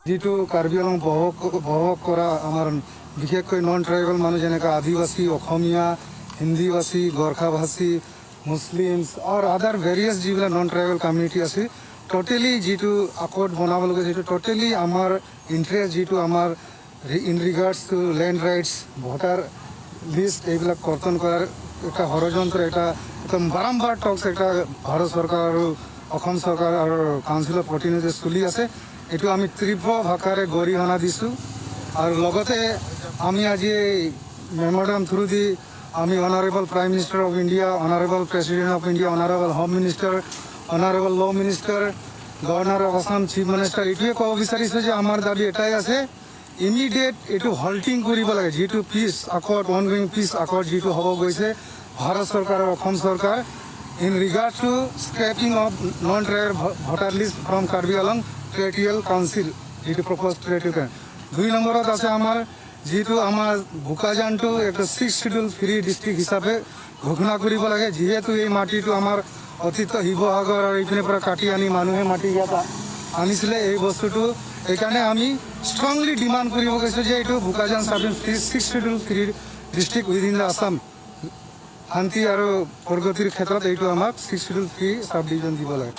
যেটো কাৰ্বি আংলং বহক কৰা আমাৰ বিশেষকৈ নন ট্ৰাইবেল মানুহ যেনেকৈ আদিবাসী, অসমীয়া, হিন্দীভাষী, গোৰ্খাভাষী, মুছলিমছ আৰু আদাৰ ভেৰিয়াছ যিবিলাক নন ট্ৰাইবেল কমিউনিটি আছে টোটেলি যেটো আকৰ্ড বনাবলগীয়া যেটো টোটেলি আমাৰ ইণ্টাৰেষ্ট যেটো আমাৰ in regards to land rights voter list এইবিলাক কৰ্তন কৰাৰ এটা ষড়যন্ত্ৰ এটা বাৰম্বাৰ টক্স এটা ভাৰত চৰকাৰ আৰু অসম চৰকাৰ আৰু কাউন্সিলৰ প্ৰতিনিধি চলি আছে। এইটো আমি তীব্ৰ ভাষাৰে গৰিহণা দিছোঁ আৰু লগতে আমি আজি মেমৰেণ্ডাম থ্ৰু দি আমি honourable prime minister of India, honourable president of India, honourable home minister, honourable law' minister, governor of Assam, chief minister এইটোৱে ক'ব বিচাৰিছোঁ যে আমাৰ দাবী এটাই আছে ইমিডিয়েট এইটো হল্টিং কৰিব লাগে। যিটো পিছ আকৰ্ড অনগয়িং পিছ আকৰ্ড যিটো হ'ব গৈছে ভাৰত চৰকাৰ আৰু অসম চৰকাৰ in regard to scrapping of non tribal voter list from Karbi Anglong territorial council যিটো প্ৰপ'জ টেৰিটৰি। 2 নম্বৰত আছে আমাৰ যিটো আমাৰ বোকাজানটো একটা 6th শিডিউল ফ্ৰী ডিষ্ট্ৰিক্ট হিচাপে ঘোষণা কৰিব লাগে। যিহেতু এই মাটিটো আমাৰ অতীত শিৱসাগৰ আৰু এইপিনে পৰা কাটি আনি মানুহে মাটি ইয়াত আনিছিলে এই বস্তুটো সেইকাৰণে আমি ষ্ট্ৰংলি ডিমাণ্ড কৰিব গৈছোঁ যে এইটো বোকাজান চাব 6th schedule free district within the Assam শান্তি আৰু প্ৰগতিৰ ক্ষেত্ৰত এইটো আমাক 6th শিডিউল ফ্ৰী চাব ডিভিজন দিব লাগে।